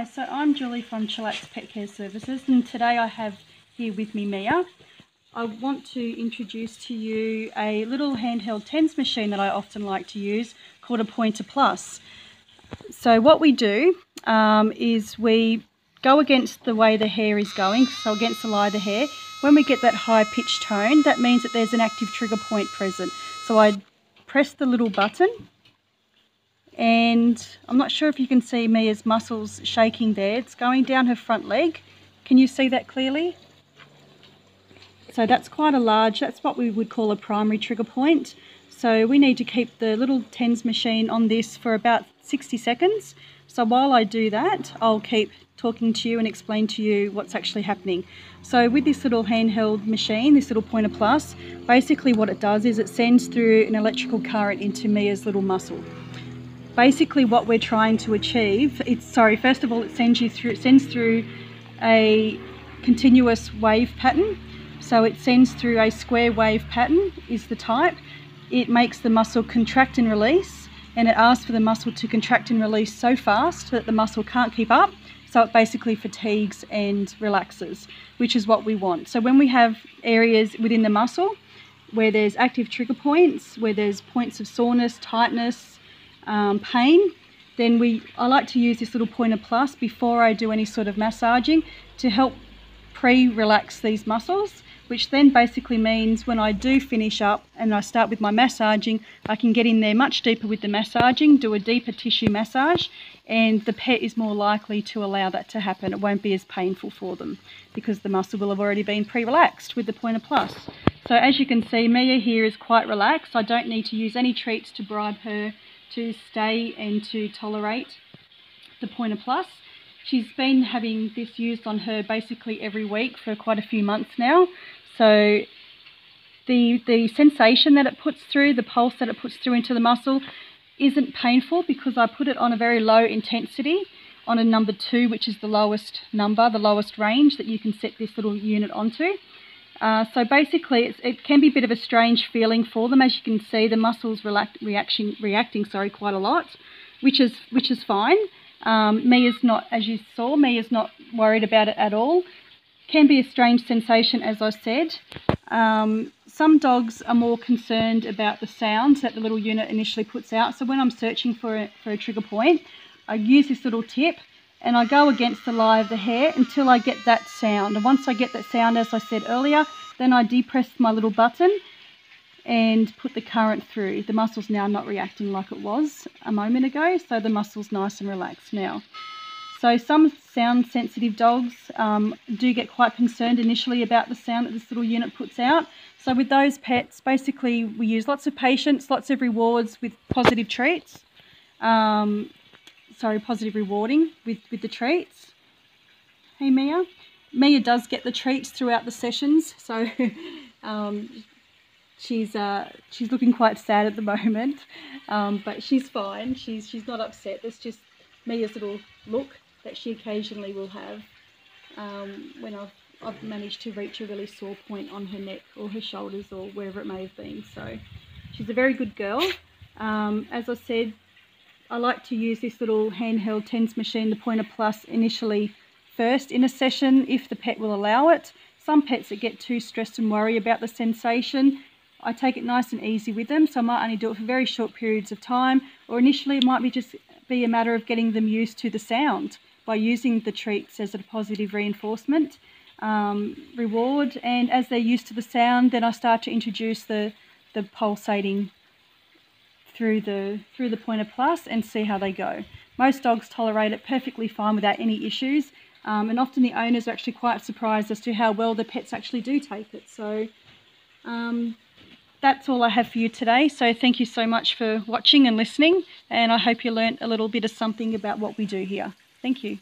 Hi, so I'm Julie from Chillax Pet Care Services, and today I have here with me Mia. I want to introduce to you a little handheld TENS machine that I often like to use called a Pointer Plus. So what we do is we go against the way the hair is going, so against the lie of the hair. When we get that high pitched tone, that means that there's an active trigger point present. So I press the little button, and I'm not sure if you can see Mia's muscles shaking there. It's going down her front leg. Can you see that clearly? So that's quite a large, that's what we would call a primary trigger point. So we need to keep the little TENS machine on this for about 60 seconds. So while I do that, I'll keep talking to you and explain to you what's actually happening. So with this little handheld machine, this little Pointer Plus, basically what it does is it sends through an electrical current into Mia's little muscle. Basically what we're trying to achieve, first of all it sends through a continuous wave pattern. So it sends through a square wave pattern is the type. It makes the muscle contract and release, and it asks for the muscle to contract and release so fast that the muscle can't keep up. So it basically fatigues and relaxes, which is what we want. So when we have areas within the muscle where there's active trigger points, where there's points of soreness, tightness, pain, then I like to use this little Pointer Plus before I do any sort of massaging to help pre-relax these muscles, which then basically means when I do finish up and I start with my massaging, I can get in there much deeper with the massaging, do a deeper tissue massage, and the pet is more likely to allow that to happen. It won't be as painful for them because the muscle will have already been pre-relaxed with the Pointer Plus. So as you can see, Mia here is quite relaxed. I don't need to use any treats to bribe her to stay and to tolerate the Pointer Plus. She's been having this used on her basically every week for quite a few months now. So the sensation that it puts through, the pulse that it puts through into the muscle isn't painful because I put it on a very low intensity, on a number 2, which is the lowest number, the lowest range that you can set this little unit onto. So basically it can be a bit of a strange feeling for them. As you can see, the muscles reacting quite a lot, which is fine. Mia's not, as you saw, Mia's not worried about it at all. Can be a strange sensation, as I said. Some dogs are more concerned about the sounds that the little unit initially puts out. So when I'm searching for a trigger point, I use this little tip and I go against the lie of the hair until I get that sound. And once I get that sound, as I said earlier, then I depress my little button and put the current through. The muscle's now not reacting like it was a moment ago, so the muscle's nice and relaxed now. So some sound sensitive dogs do get quite concerned initially about the sound that this little unit puts out. So with those pets, basically we use lots of patience, lots of rewards with positive treats. Positive rewarding with the treats. Hey Mia? Mia does get the treats throughout the sessions, so she's looking quite sad at the moment, but she's fine. She's not upset. That's just Mia's little look that she occasionally will have when I've managed to reach a really sore point on her neck or her shoulders or wherever it may have been. So she's a very good girl. As I said, I like to use this little handheld TENS machine, the Pointer Plus, initially first in a session if the pet will allow it. Some pets that get too stressed and worry about the sensation, I take it nice and easy with them, so I might only do it for very short periods of time, or initially it might be a matter of getting them used to the sound by using the treats as a positive reinforcement reward, and as they're used to the sound, then I start to introduce the pulsating through the Pointer Plus and see how they go. Most dogs tolerate it perfectly fine without any issues, and often the owners are actually quite surprised as to how well the pets actually do take it. So that's all I have for you today. So thank you so much for watching and listening, and I hope you learnt a little bit of something about what we do here. Thank you.